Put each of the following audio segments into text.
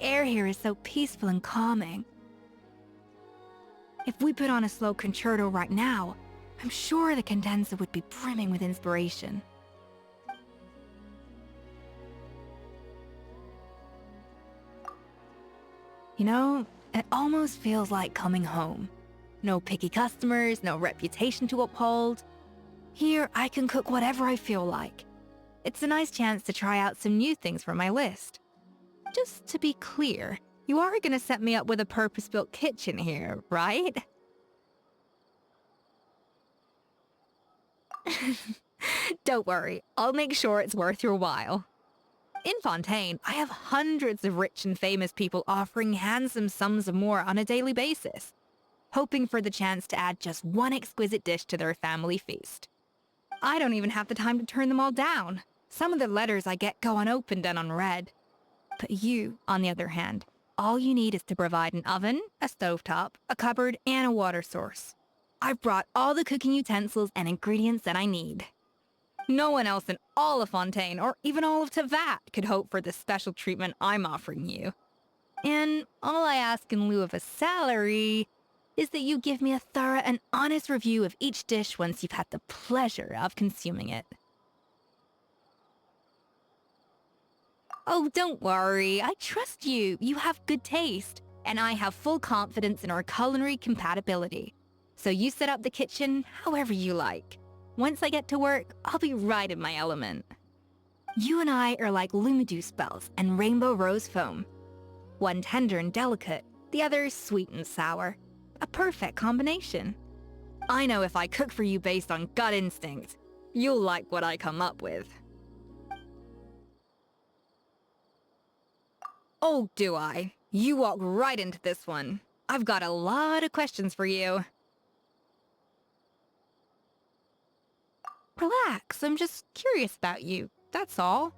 air here is so peaceful and calming. If we put on a slow concerto right now, I'm sure the condenser would be brimming with inspiration. You know, it almost feels like coming home. No picky customers, no reputation to uphold. Here, I can cook whatever I feel like. It's a nice chance to try out some new things from my list. Just to be clear, you are gonna set me up with a purpose-built kitchen here, right? Don't worry, I'll make sure it's worth your while. In Fontaine, I have hundreds of rich and famous people offering handsome sums of more on a daily basis, hoping for the chance to add just one exquisite dish to their family feast. I don't even have the time to turn them all down. Some of the letters I get go unopened and unread. But you, on the other hand, all you need is to provide an oven, a stovetop, a cupboard, and a water source. I've brought all the cooking utensils and ingredients that I need. No one else in all of Fontaine, or even all of Tavat, could hope for the special treatment I'm offering you. And all I ask in lieu of a salary is that you give me a thorough and honest review of each dish once you've had the pleasure of consuming it. Oh, don't worry, I trust you. You have good taste, and I have full confidence in our culinary compatibility. So you set up the kitchen however you like. Once I get to work, I'll be right in my element. You and I are like Lumidew bells and rainbow rose foam. One tender and delicate, the other sweet and sour. A perfect combination. I know if I cook for you based on gut instinct, you'll like what I come up with. Oh, do I? You walk right into this one. I've got a lot of questions for you. Relax, I'm just curious about you, that's all.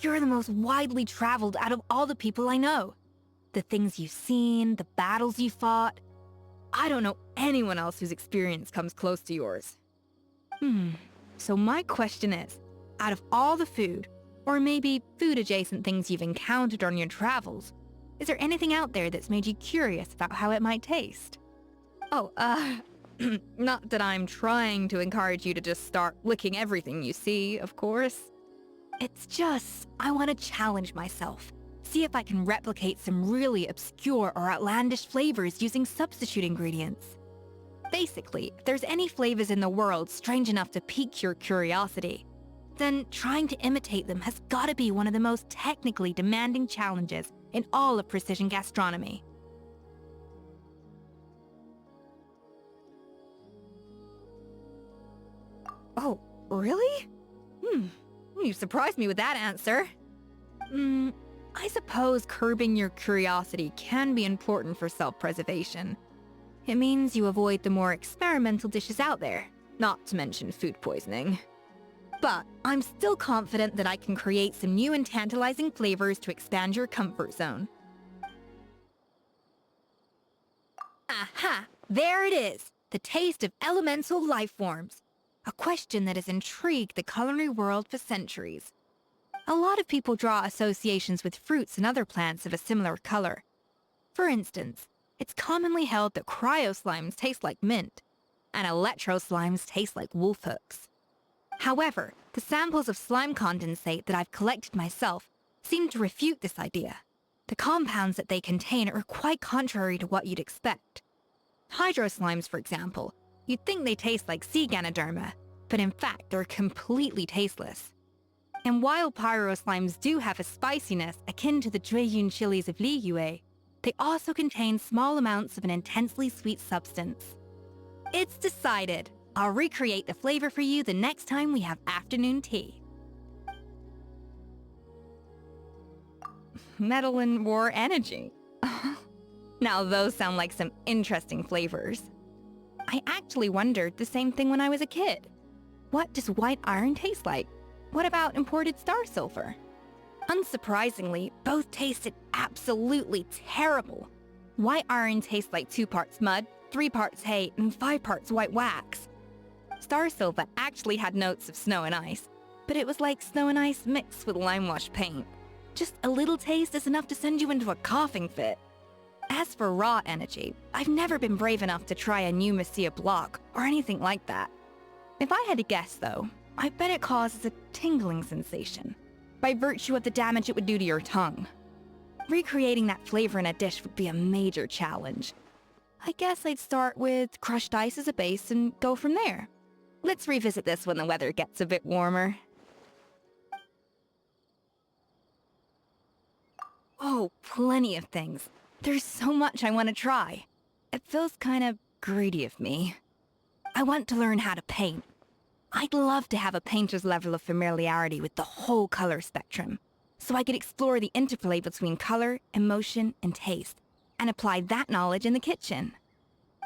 You're the most widely traveled out of all the people I know. The things you've seen, the battles you fought. I don't know anyone else whose experience comes close to yours. So my question is, out of all the food, or maybe food-adjacent things you've encountered on your travels, is there anything out there that's made you curious about how it might taste? Oh, not that I'm trying to encourage you to just start licking everything you see, of course. It's just, I want to challenge myself. See if I can replicate some really obscure or outlandish flavors using substitute ingredients. Basically, if there's any flavors in the world strange enough to pique your curiosity, then trying to imitate them has got to be one of the most technically demanding challenges in all of precision gastronomy. Oh, really? You surprised me with that answer. I suppose curbing your curiosity can be important for self-preservation. It means you avoid the more experimental dishes out there, not to mention food poisoning. But I'm still confident that I can create some new and tantalizing flavors to expand your comfort zone. Aha! There it is! The taste of elemental life forms. A question that has intrigued the culinary world for centuries. A lot of people draw associations with fruits and other plants of a similar color. For instance, it's commonly held that cryo-slimes taste like mint, and electro-slimes taste like wolf hooks. However, the samples of slime condensate that I've collected myself seem to refute this idea. The compounds that they contain are quite contrary to what you'd expect. Hydro-slimes, for example, you'd think they taste like sea Ganoderma, but in fact they're completely tasteless. And while pyro-slimes do have a spiciness akin to the Yun chilies of Liyue, they also contain small amounts of an intensely sweet substance. It's decided. I'll recreate the flavor for you the next time we have afternoon tea. Metal and war energy. Now those sound like some interesting flavors. I actually wondered the same thing when I was a kid. What does white iron taste like? What about imported star silver? Unsurprisingly, both tasted absolutely terrible. White iron tastes like 2 parts mud, 3 parts hay, and 5 parts white wax. Star silver actually had notes of snow and ice, but it was like snow and ice mixed with lime wash paint. Just a little taste is enough to send you into a coughing fit. As for raw energy, I've never been brave enough to try a new Messiah block or anything like that. If I had to guess, though, I bet it causes a tingling sensation, by virtue of the damage it would do to your tongue. Recreating that flavor in a dish would be a major challenge. I guess I'd start with crushed ice as a base and go from there. Let's revisit this when the weather gets a bit warmer. Oh, plenty of things. There's so much I want to try. It feels kind of greedy of me. I want to learn how to paint. I'd love to have a painter's level of familiarity with the whole color spectrum, so I could explore the interplay between color, emotion, and taste, and apply that knowledge in the kitchen.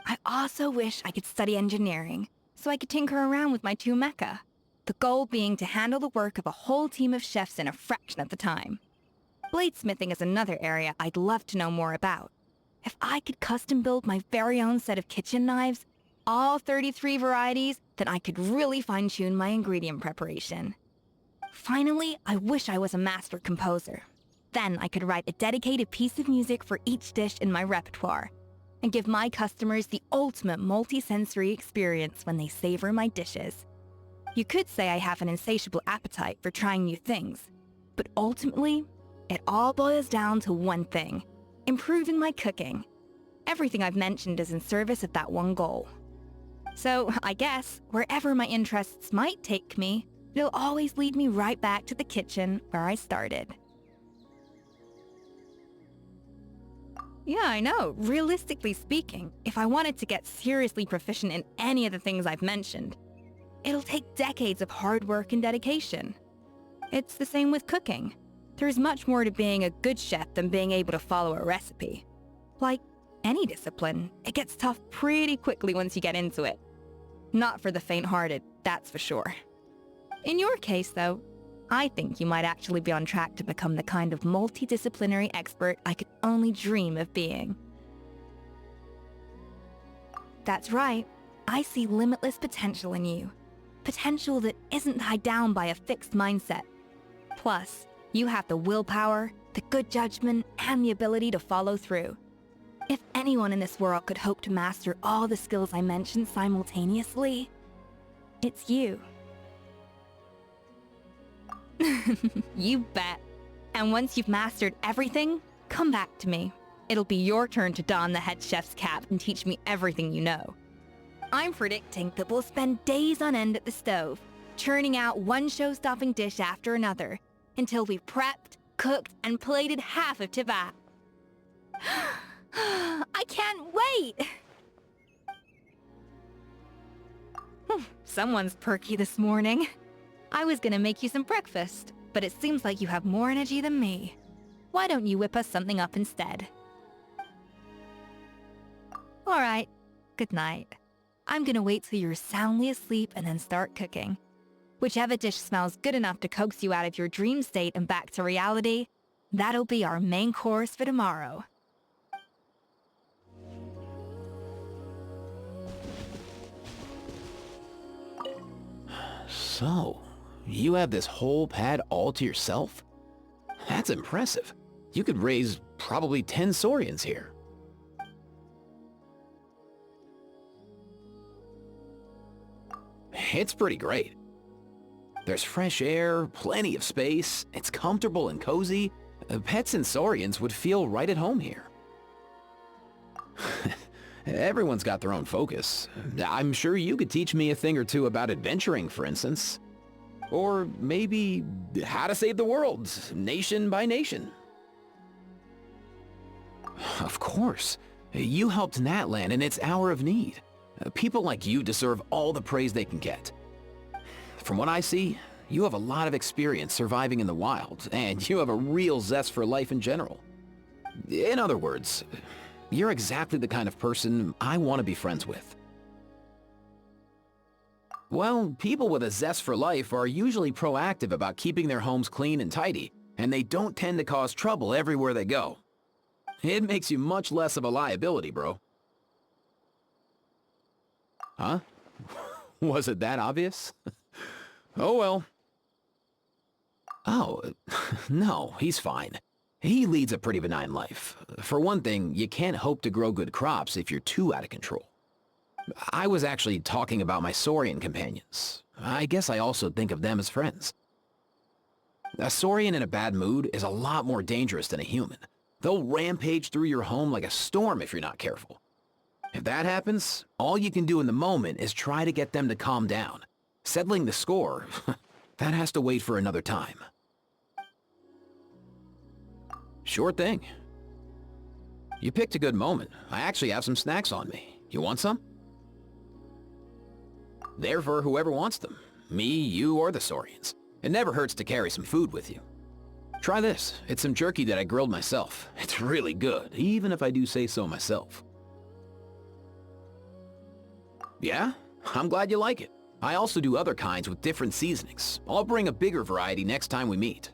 I also wish I could study engineering, so I could tinker around with my two mecha, the goal being to handle the work of a whole team of chefs in a fraction of the time. Bladesmithing is another area I'd love to know more about. If I could custom build my very own set of kitchen knives, all 33 varieties, then I could really fine-tune my ingredient preparation. Finally, I wish I was a master composer. Then I could write a dedicated piece of music for each dish in my repertoire, and give my customers the ultimate multi-sensory experience when they savor my dishes. You could say I have an insatiable appetite for trying new things, but ultimately, it all boils down to one thing: improving my cooking. Everything I've mentioned is in service of that one goal. So, I guess, wherever my interests might take me, it'll always lead me right back to the kitchen where I started. Yeah, I know. Realistically speaking, if I wanted to get seriously proficient in any of the things I've mentioned, it'll take decades of hard work and dedication. It's the same with cooking. There's much more to being a good chef than being able to follow a recipe. Like any discipline, it gets tough pretty quickly once you get into it. Not for the faint-hearted, that's for sure. In your case, though, I think you might actually be on track to become the kind of multidisciplinary expert I could only dream of being. That's right. I see limitless potential in you. Potential that isn't tied down by a fixed mindset. Plus, you have the willpower, the good judgment, and the ability to follow through. If anyone in this world could hope to master all the skills I mentioned simultaneously, it's you. You bet. And once you've mastered everything, come back to me. It'll be your turn to don the head chef's cap and teach me everything you know. I'm predicting that we'll spend days on end at the stove, churning out one show-stopping dish after another, until we've prepped, cooked, and plated half of Tibet. I can't wait! Someone's perky this morning. I was gonna make you some breakfast, but it seems like you have more energy than me. Why don't you whip us something up instead? Alright, good night. I'm gonna wait till you're soundly asleep and then start cooking. Whichever dish smells good enough to coax you out of your dream state and back to reality, that'll be our main course for tomorrow. So, you have this whole pad all to yourself? That's impressive. You could raise probably 10 saurians here. It's pretty great. There's fresh air, plenty of space, it's comfortable and cozy. Pets and saurians would feel right at home here. Everyone's got their own focus. I'm sure you could teach me a thing or two about adventuring, for instance. Or maybe how to save the world, nation by nation. Of course. You helped Natlan in its hour of need. People like you deserve all the praise they can get. From what I see, you have a lot of experience surviving in the wild, and you have a real zest for life in general. In other words, you're exactly the kind of person I want to be friends with. Well, people with a zest for life are usually proactive about keeping their homes clean and tidy, and they don't tend to cause trouble everywhere they go. It makes you much less of a liability, bro. Huh? Was it that obvious? Oh well. Oh, no, he's fine. He leads a pretty benign life. For one thing, you can't hope to grow good crops if you're too out of control. I was actually talking about my Saurian companions. I guess I also think of them as friends. A Saurian in a bad mood is a lot more dangerous than a human. They'll rampage through your home like a storm if you're not careful. If that happens, all you can do in the moment is try to get them to calm down. Settling the score, that has to wait for another time. Sure thing. You picked a good moment. I actually have some snacks on me. You want some? They're for whoever wants them. Me, you, or the Saurians. It never hurts to carry some food with you. Try this. It's some jerky that I grilled myself. It's really good, even if I do say so myself. Yeah? I'm glad you like it. I also do other kinds with different seasonings. I'll bring a bigger variety next time we meet.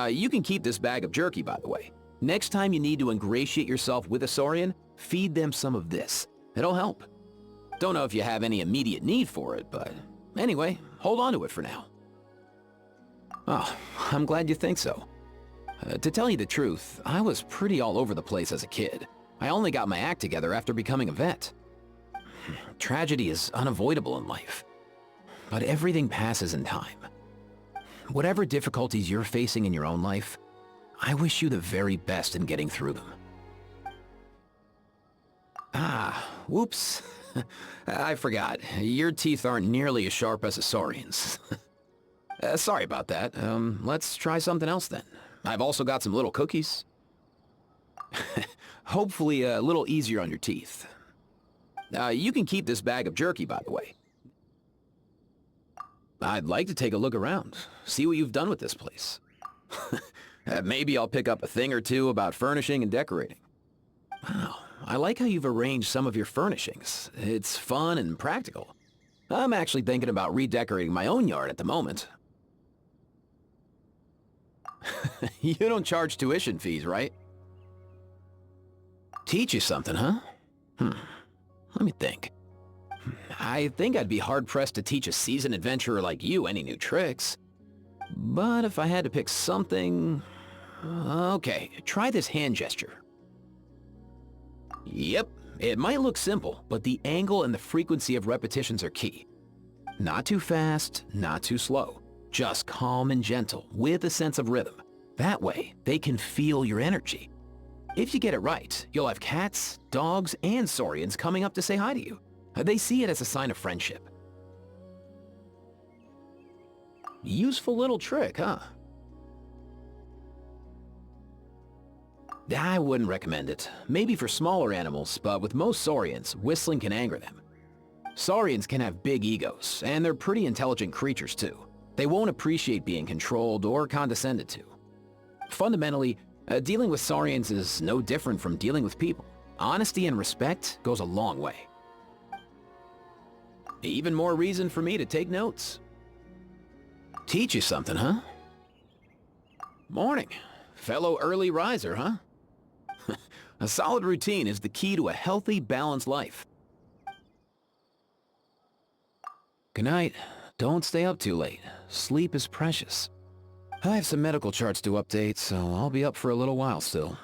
You can keep this bag of jerky, by the way. Next time you need to ingratiate yourself with a Saurian, feed them some of this. It'll help. Don't know if you have any immediate need for it, but anyway, hold on to it for now. Oh, I'm glad you think so. To tell you the truth, I was pretty all over the place as a kid. I only got my act together after becoming a vet. Tragedy is unavoidable in life, but everything passes in time. Whatever difficulties you're facing in your own life, I wish you the very best in getting through them. Ah, whoops. I forgot. Your teeth aren't nearly as sharp as a Saurian's. Sorry about that. Let's try something else then. I've also got some little cookies. Hopefully a little easier on your teeth. You can keep this bag of jerky, by the way. I'd like to take a look around, see what you've done with this place. Maybe I'll pick up a thing or two about furnishing and decorating. Wow, I like how you've arranged some of your furnishings. It's fun and practical. I'm actually thinking about redecorating my own yard at the moment. You don't charge tuition fees, right? Teach you something, huh? Let me think. I think I'd be hard-pressed to teach a seasoned adventurer like you any new tricks. But if I had to pick something... Okay, try this hand gesture. Yep, it might look simple, but the angle and the frequency of repetitions are key. Not too fast, not too slow. Just calm and gentle, with a sense of rhythm. That way, they can feel your energy. If you get it right, you'll have cats, dogs, and Saurians coming up to say hi to you. They see it as a sign of friendship. Useful little trick, huh? I wouldn't recommend it. Maybe for smaller animals, but with most Saurians, whistling can anger them. Saurians can have big egos, and they're pretty intelligent creatures too. They won't appreciate being controlled or condescended to. Fundamentally, dealing with Saurians is no different from dealing with people. Honesty and respect goes a long way. Even more reason for me to take notes. Teach you something, huh? Morning. Fellow early riser, huh? A solid routine is the key to a healthy, balanced life. Good night. Don't stay up too late. Sleep is precious. I have some medical charts to update, so I'll be up for a little while still.